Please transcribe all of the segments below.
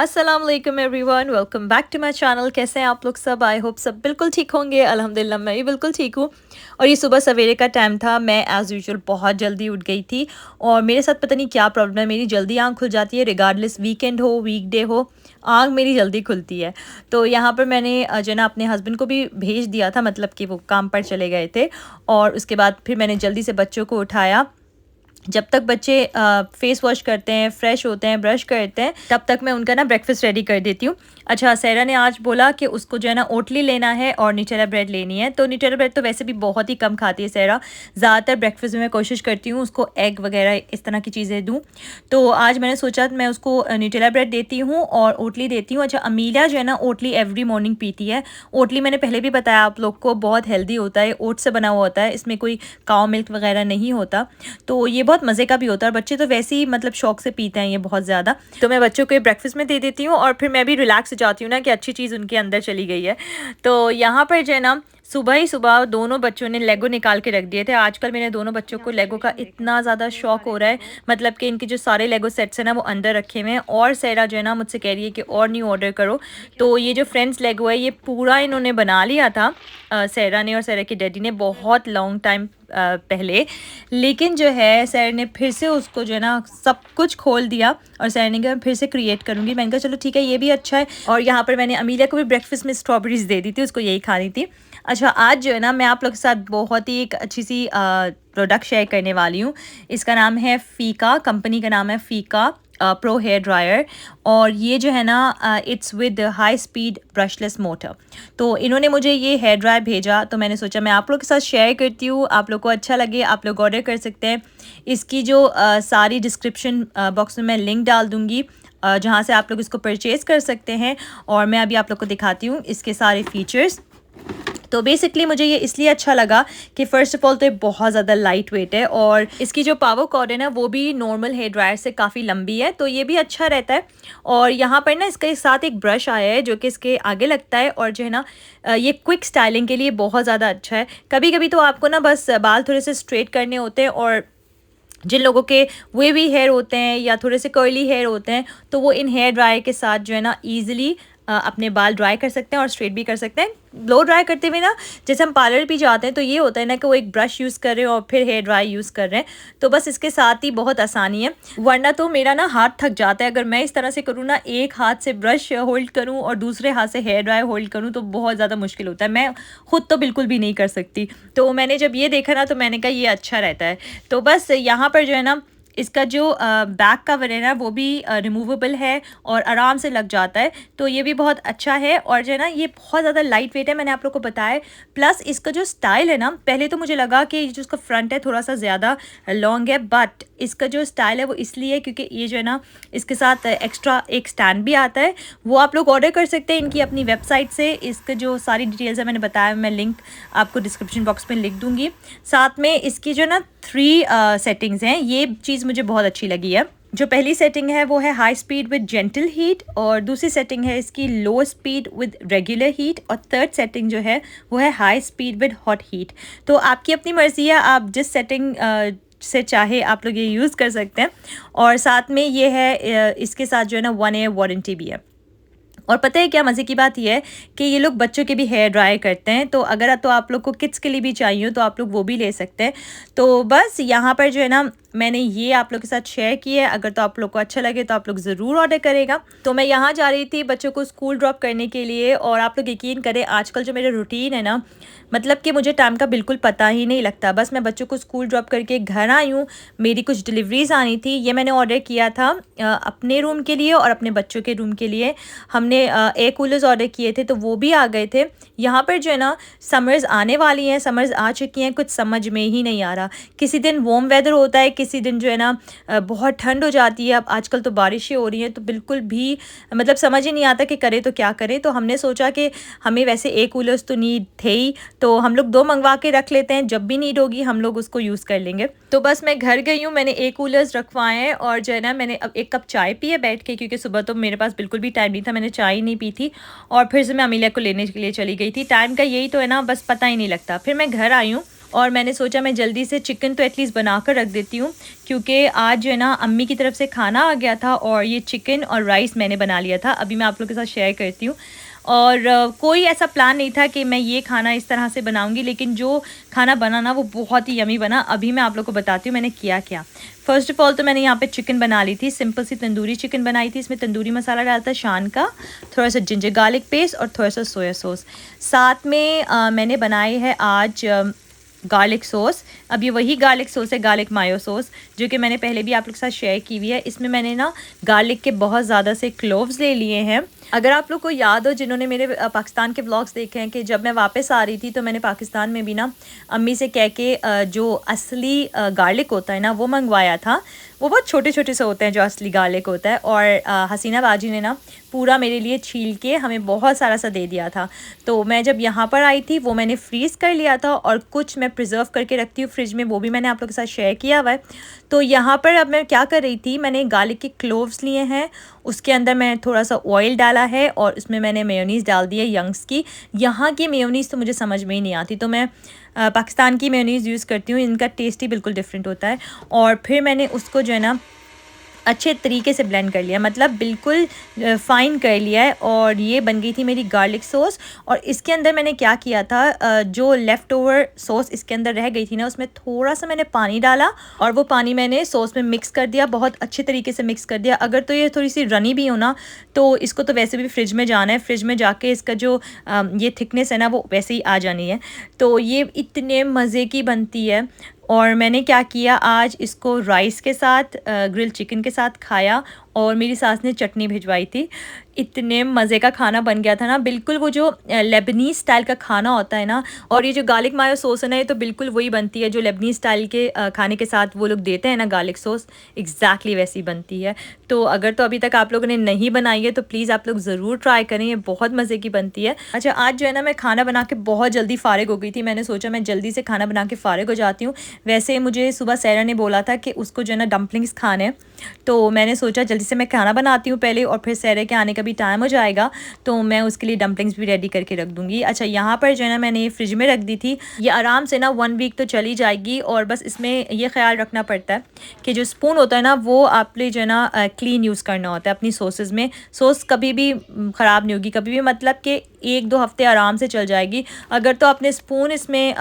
अस्सलाम वालेकुम everyone, welcome back to my channel. कैसे हैं आप लोग सब? आई होप सब बिल्कुल ठीक होंगे। अल्हम्दुलिल्लाह मैं भी बिल्कुल ठीक हूँ। और ये सुबह सवेरे का टाइम था। मैं एज़ यूजुअल बहुत जल्दी उठ गई थी और मेरे साथ पता नहीं क्या प्रॉब्लम है, मेरी जल्दी आँख खुल जाती है रिगार्डलेस वीकेंड हो वीकडे हो, आँख मेरी जल्दी खुलती है। तो यहाँ पर मैंने जो है ना अपने हस्बैंड को भी भेज दिया था, मतलब कि वो काम पर चले गए थे। और उसके बाद फिर मैंने जल्दी से बच्चों को उठाया। जब तक बच्चे फेस वॉश करते हैं, फ्रेश होते हैं, ब्रश करते हैं, तब तक मैं उनका ना ब्रेकफास्ट रेडी कर देती हूँ। अच्छा, सहरा ने आज बोला कि उसको जो है ना ओटली लेना है और न्यूटेला ब्रेड लेनी है। तो न्यूटेला ब्रेड तो वैसे भी बहुत ही कम खाती है सहरा। ज़्यादातर ब्रेकफास्ट में मैं कोशिश करती हूँ उसको एग वगैरह इस तरह की चीज़ें दूँ। तो आज मैंने सोचा मैं उसको न्यूटेला ब्रेड देती हूँ और ओटली देती हूँ। अच्छा, अमीला जो है ना ओटली एवरी मॉर्निंग पीती है। ओटली मैंने पहले भी बताया आप लोग को, बहुत हेल्दी होता है, ओट से बना हुआ होता है, इसमें कोई काऊ मिल्क वगैरह नहीं होता। तो ये बहुत मज़े का भी होता है और बच्चे तो वैसे ही मतलब शौक से पीते हैं ये बहुत ज़्यादा। तो मैं बच्चों को ब्रेकफास्ट में दे देती हूँ और फिर मैं भी रिलैक्स हो जाती हूँ ना कि अच्छी चीज़ उनके अंदर चली गई है। तो यहाँ पर जो है ना सुबह ही सुबह दोनों बच्चों ने लेगो निकाल के रख दिए थे। आजकल मेरे दोनों बच्चों को लेगो का इतना ज़्यादा शौक हो रहा है, मतलब कि इनके जो सारे लेगो सेट्स हैं ना वो अंदर रखे हुए हैं। और सहरा जो है ना मुझसे कह रही है कि और न्यू ऑर्डर करो। तो ये जो फ्रेंड्स लेगो है ये पूरा इन्होंने बना लिया था, सहरा ने और सहरा के डैडी ने, बहुत लॉन्ग टाइम पहले। लेकिन जो है सर ने फिर से उसको जो है ना सब कुछ खोल दिया और सर ने कहा मैं फिर से क्रिएट करूँगी। मैंने कहा चलो ठीक है, ये भी अच्छा है। और यहाँ पर मैंने अमीलिया को भी ब्रेकफास्ट में स्ट्रॉबेरीज दे दी थी, उसको यही खानी थी। अच्छा, आज जो है ना मैं आप लोग के साथ बहुत ही एक अच्छी सी प्रोडक्ट शेयर करने वाली हूँ। इसका नाम है फ़ीका, कंपनी का नाम है फ़ीका प्रो हेयर ड्रायर। और ये जो है ना it's with high speed brushless motor. तो इन्होंने मुझे ये हेयर ड्रायर भेजा तो मैंने सोचा मैं आप लोग के साथ शेयर करती हूँ, आप लोग को अच्छा लगे आप लोग ऑर्डर कर सकते हैं। इसकी जो सारी डिस्क्रिप्शन बॉक्स में मैं लिंक डाल दूँगी जहाँ से आप लोग इसको परचेज़ कर सकते हैं। और मैं अभी आप लोग को दिखाती हूँ इसके सारे फीचर्स। तो बेसिकली मुझे ये इसलिए अच्छा लगा कि फ़र्स्ट ऑफ़ ऑल तो ये बहुत ज़्यादा लाइट वेट है और इसकी जो पावर कॉर्ड है ना वो भी नॉर्मल हेयर ड्रायर से काफ़ी लंबी है, तो ये भी अच्छा रहता है। और यहाँ पर ना इसके साथ एक ब्रश आया है जो कि इसके आगे लगता है और जो है ना ये क्विक स्टाइलिंग के लिए बहुत ज़्यादा अच्छा है। कभी कभी तो आपको ना बस बाल थोड़े से स्ट्रेट करने होते हैं और जिन लोगों के वेवी हेयर होते हैं या थोड़े से कर्ली हेयर होते हैं तो वो इन हेयर ड्रायर के साथ जो है ना ईज़िली अपने बाल ड्राई कर सकते हैं और स्ट्रेट भी कर सकते हैं। ब्लो ड्राई करते हुए ना जैसे हम पार्लर भी जाते हैं तो ये होता है ना कि वो एक ब्रश यूज़ कर रहे हैं और फिर हेयर ड्राई यूज़ कर रहे हैं। तो बस इसके साथ ही बहुत आसानी है, वरना तो मेरा ना हाथ थक जाता है अगर मैं इस तरह से करूँ ना, एक हाथ से ब्रश होल्ड करूँ और दूसरे हाथ से हेयर ड्राई होल्ड करूँ तो बहुत ज़्यादा मुश्किल होता है। मैं खुद तो बिल्कुल भी नहीं कर सकती। तो मैंने जब ये देखा ना तो मैंने कहा ये अच्छा रहता है। तो बस यहाँ पर जो है ना इसका जो बैक कवर है ना वो भी रिमूवेबल है और आराम से लग जाता है, तो ये भी बहुत अच्छा है। और जो है ना ये बहुत ज़्यादा लाइट वेट है, मैंने आप लोग को बताया। प्लस इसका जो स्टाइल है ना, पहले तो मुझे लगा कि जो इसका फ्रंट है थोड़ा सा ज़्यादा लॉन्ग है, बट इसका जो स्टाइल है वो इसलिए क्योंकि ये जो है ना इसके साथ एक्स्ट्रा एक स्टैंड भी आता है। वो आप लोग ऑर्डर कर सकते हैं इनकी अपनी वेबसाइट से। इसका जो सारी डिटेल्स है मैंने बताया, मैं लिंक आपको डिस्क्रिप्शन बॉक्स में लिख दूँगी। साथ में इसकी जो ना 3 सेटिंग्स हैं, ये चीज़ मुझे बहुत अच्छी लगी है। जो पहली सेटिंग है वो है high speed with gentle heat और दूसरी सेटिंग है इसकी लो स्पीड विद रेगुलर हीट और थर्ड सेटिंग जो है वो है high speed with hot heat. तो आपकी अपनी मर्ज़ी है, आप जिस सेटिंग से चाहे आप लोग ये यूज़ कर सकते हैं। और साथ में ये है इसके साथ जो है ना 1 ईयर वारंटी भी है। और पता है क्या मज़े की बात यह है कि ये लोग बच्चों के भी हेयर ड्राई करते हैं, तो अगर तो आप लोग को किड्स के लिए भी चाहिए हो तो आप लोग वो भी ले सकते हैं। तो बस यहाँ पर जो है ना मैंने ये आप लोग के साथ शेयर किया है, अगर तो आप लोग को अच्छा लगे तो आप लोग ज़रूर ऑर्डर करेगा। तो मैं यहाँ जा रही थी बच्चों को स्कूल ड्रॉप करने के लिए और आप लोग यकीन करें आजकल जो मेरा रूटीन है ना, मतलब कि मुझे टाइम का बिल्कुल पता ही नहीं लगता। बस मैं बच्चों को स्कूल ड्रॉप करके घर आई हूँ। मेरी कुछ डिलीवरीज़ आनी थी, ये मैंने ऑर्डर किया था अपने रूम के लिए और अपने बच्चों के रूम के लिए। हमने एयर कूलर्स ऑर्डर किए थे तो वो भी आ गए थे। यहाँ पर जो है ना समर्स आने वाली हैं, समर्स आ चुकी हैं, कुछ समझ में ही नहीं आ रहा। किसी दिन वार्म वेदर होता है, किसी दिन जो है ना बहुत ठंड हो जाती है। अब आजकल तो बारिशें हो रही हैं तो बिल्कुल भी मतलब समझ ही नहीं आता कि करें तो क्या करें। तो हमने सोचा कि हमें वैसे एयर कूलर्स तो नीड थे ही, तो हम लोग 2 मंगवा के रख लेते हैं, जब भी नीड होगी हम लोग उसको यूज़ कर लेंगे। तो बस मैं घर गई हूँ, मैंने एयर कूलर्स रखवाए हैं और जो है ना मैंने अब 1 कप चाय पी है बैठ के, क्योंकि सुबह तो मेरे पास बिल्कुल भी टाइम नहीं था, मैंने चाय नहीं पी थी। और फिर से मैं अमीलिया को लेने के लिए चली गई थी। टाइम का यही तो है ना, बस पता ही नहीं लगता। फिर मैं घर आई हूँ और मैंने सोचा मैं जल्दी से चिकन तो एटलीस्ट बना कर रख देती हूँ, क्योंकि आज जो है ना अम्मी की तरफ से खाना आ गया था और ये चिकन और राइस मैंने बना लिया था। अभी मैं आप लोग के साथ शेयर करती हूँ। और कोई ऐसा प्लान नहीं था कि मैं ये खाना इस तरह से बनाऊंगी, लेकिन जो खाना बना ना वो बहुत ही यमी बना। अभी मैं आप लोग को बताती हूँ मैंने किया क्या। फ़र्स्ट ऑफ़ ऑल तो मैंने यहाँ पे चिकन बना ली थी, सिंपल सी तंदूरी चिकन बनाई थी। इसमें तंदूरी मसाला डाला था शान का, थोड़ा सा जिंजर गार्लिक पेस्ट और थोड़ा सा सोया सॉस। साथ में मैंने बनाई है आज गार्लिक सॉस। अब ये वही गार्लिक सॉस है, गार्लिक मायो सॉस, जो कि मैंने पहले भी आप लोग के साथ शेयर की हुई है। इसमें मैंने ना गार्लिक के बहुत ज़्यादा से क्लोव्स ले लिए हैं। अगर आप लोग को याद हो, जिन्होंने मेरे पाकिस्तान के व्लॉग्स देखे हैं, कि जब मैं वापस आ रही थी तो मैंने पाकिस्तान में भी ना अम्मी से कह के जो असली गार्लिक होता है ना वो मंगवाया था। वो बहुत छोटे छोटे से होते हैं जो असली गार्लिक होता है। और हसीना बाजी ने ना पूरा मेरे लिए छील के हमें बहुत सारा सा दे दिया था। तो मैं जब यहाँ पर आई थी वो मैंने फ्रीज़ कर लिया था, और कुछ मैं प्रिजर्व करके रखती हूँ फ्रिज में, वो भी मैंने आप लोग के साथ शेयर किया हुआ है। तो यहाँ पर अब मैं क्या कर रही थी, मैंने गार्लिक के क्लोव्स लिए हैं, उसके अंदर मैं थोड़ा सा ऑयल डाला है और उसमें मैंने मेयोनीज़ डाल दी है यंग्स की। यहाँ की मेयोनीज़ तो मुझे समझ में ही नहीं आती, तो मैं पाकिस्तान की मेयोनीज़ यूज़ करती हूँ। इनका टेस्ट ही बिल्कुल डिफरेंट होता है। और फिर मैंने उसको जो है ना अच्छे तरीके से ब्लेंड कर लिया, मतलब बिल्कुल फ़ाइन कर लिया है। और ये बन गई थी मेरी गार्लिक सॉस। और इसके अंदर मैंने क्या किया था, जो लेफ़्ट ओवर सॉस इसके अंदर रह गई थी ना, उसमें थोड़ा सा मैंने पानी डाला और वो पानी मैंने सॉस में मिक्स कर दिया, बहुत अच्छे तरीके से मिक्स कर दिया। अगर तो ये थोड़ी सी रनी भी हो ना, तो इसको तो वैसे भी फ्रिज में जाना है, फ्रिज में जाके इसका जो ये थिकनेस है ना वो वैसे ही आ जानी है। तो ये इतने मज़े की बनती है। और मैंने क्या किया, आज इसको राइस के साथ, ग्रिल चिकन के साथ खाया, और मेरी सास ने चटनी भिजवाई थी। इतने मज़े का खाना बन गया था ना, बिल्कुल वो जो लेबनीज़ स्टाइल का खाना होता है ना। और ये जो गार्लिक मायो सॉस है ना, ये तो बिल्कुल वही बनती है जो लेबनीज़ स्टाइल के खाने के साथ वो लोग देते हैं ना गार्लिक सॉस, एग्जैक्टली वैसी बनती है। तो अगर तो अभी तक आप लोगों ने नहीं बनाई है तो प्लीज़ आप लोग ज़रूर ट्राई करें, ये बहुत मज़े की बनती है। अच्छा, आज जो है ना मैं खाना बना के बहुत जल्दी फ़ारिग हो गई थी। मैंने सोचा मैं जल्दी से खाना बना के फ़ारिग हो जाती हूँ। वैसे मुझे सुबह सैरा ने बोला था कि उसको जो है ना डम्पलिंग्स खाने हैं, तो मैंने सोचा जल्दी से मैं खाना बनाती हूँ पहले, और फिर सैरे के आने का भी टाइम हो जाएगा तो मैं उसके लिए डम्पलिंग्स भी रेडी करके रख दूँगी। अच्छा, यहाँ पर जो है ना मैंने ये फ्रिज में रख दी थी। ये आराम से ना 1 वीक तो चली जाएगी। और बस इसमें ये ख्याल रखना पड़ता है कि जो स्पून होता है ना वो आपने जो है ना क्लीन यूज़ करना होता है अपनी सॉसेस में। सॉस कभी भी ख़राब नहीं होगी कभी भी, मतलब कि 1-2 हफ़्ते आराम से चल जाएगी। अगर तो आपने स्पून इसमें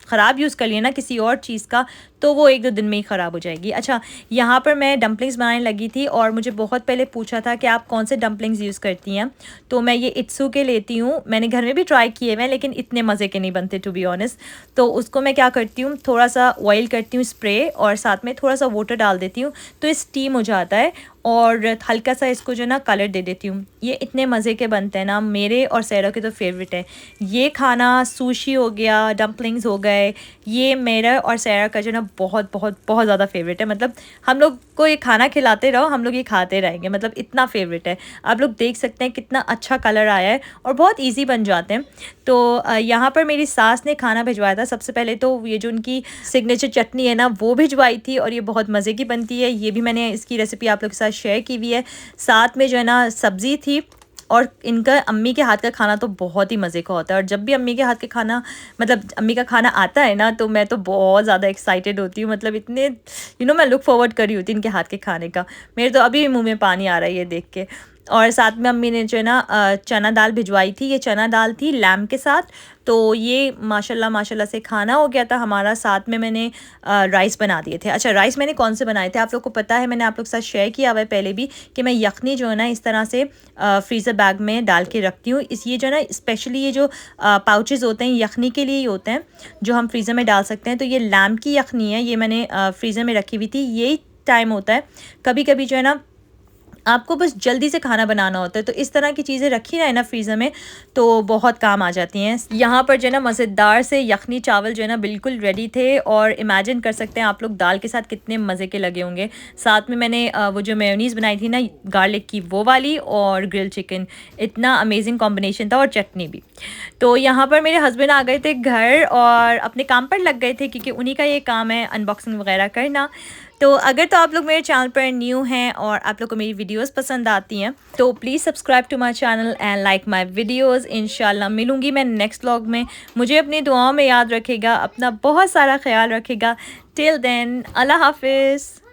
ख़राब यूज़ कर लिया ना किसी और चीज़ का, तो वो 1-2 दिन में ही ख़राब हो जाएगी। अच्छा, यहाँ पर मैं डम्पलिंग्स बनाने लगी थी, और मुझे बहुत पहले पूछा था कि आप कौन से डम्पलिंग्स यूज़ करती हैं, तो मैं ये इत्सू के लेती हूँ। मैंने घर में भी ट्राई किए हुए हैं, लेकिन इतने मज़े के नहीं बनते टू बी ऑनेस्ट। तो उसको मैं क्या करती हूँ, थोड़ा सा ऑयल करती हूँ स्प्रे, और साथ में थोड़ा सा वाटर डाल देती हूँ, तो स्टीम हो जाता है, और हल्का सा इसको जो ना कलर दे देती हूँ। ये इतने मज़े के बनते हैं ना, मेरे और सैरा के तो फेवरेट है ये खाना। सुशी हो गया, डम्पलिंग्स हो गए, ये मेरा और सैरा का जो ना बहुत बहुत बहुत ज़्यादा फेवरेट है। मतलब हम लोग को ये खाना खिलाते रहो, हम लोग ये खाते रहेंगे, मतलब इतना फेवरेट है। आप लोग देख सकते हैं कितना अच्छा कलर आया है, और बहुत ईजी बन जाते हैं। तो यहाँ पर मेरी सास ने खाना भिजवाया था। सबसे पहले तो ये जो उनकी सिग्नेचर चटनी है ना वो भिजवाई थी, और ये बहुत मज़े की बनती है। ये भी मैंने इसकी रेसिपी आप लोग के साथ शेयर की हुई है। साथ में जो है ना सब्ज़ी थी, और इनका अम्मी के हाथ का खाना तो बहुत ही मज़े का होता है। और जब भी अम्मी के हाथ के खाना, मतलब अम्मी का खाना आता है ना, तो मैं तो बहुत ज़्यादा एक्साइटेड होती हूँ। मतलब इतने मैं लुक फॉरवर्ड कर रही होती हूँ इनके हाथ के खाने का। मेरे तो अभी भी मुँह में पानी आ रहा है ये देख के। और साथ में अम्मी ने जो है ना चना दाल भिजवाई थी। ये चना दाल थी लैम्ब के साथ। तो ये माशाल्लाह माशाल्लाह से खाना हो गया था हमारा। साथ में मैंने राइस बना दिए थे। अच्छा, राइस मैंने कौन से बनाए थे आप लोग को पता है, मैंने आप लोग के साथ शेयर किया हुआ है पहले भी, कि मैं यखनी जो है ना इस तरह से फ्रीज़र बैग में डाल के रखती हूँ। ये जो है ना स्पेशली ये जो पाउचेस होते हैं यखनी के लिए ही होते हैं, जो हम फ्रीज़र में डाल सकते हैं। तो ये लैम्ब की यखनी है, ये मैंने फ्रीज़र में रखी हुई थी। यही टाइम होता है कभी कभी जो है ना आपको बस जल्दी से खाना बनाना होता है, तो इस तरह की चीज़ें रखी ना फ्रीज़र में तो बहुत काम आ जाती हैं। यहाँ पर जो है ना मज़ेदार से यखनी चावल जो है ना बिल्कुल रेडी थे, और इमेजिन कर सकते हैं आप लोग दाल के साथ कितने मज़े के लगे होंगे। साथ में मैंने वो जो मेयोनीज़ बनाई थी ना गार्लिक की वो वाली, और ग्रिल चिकन, इतना अमेजिंग कॉम्बिनेशन था, और चटनी भी। तो यहाँ पर मेरे हस्बैंड आ गए थे घर और अपने काम पर लग गए थे, क्योंकि उन्हीं का ये काम है अनबॉक्सिंग वगैरह करना। तो अगर तो आप लोग मेरे चैनल पर न्यू हैं और आप लोग को मेरी वीडियोस पसंद आती हैं तो please subscribe to my channel and like my videos. इंशाल्लाह मिलूंगी मैं नेक्स्ट व्लॉग में। मुझे अपनी दुआओं में याद रखेगा, अपना बहुत सारा ख्याल रखेगा। टिल देन, अल्लाह हाफिज़।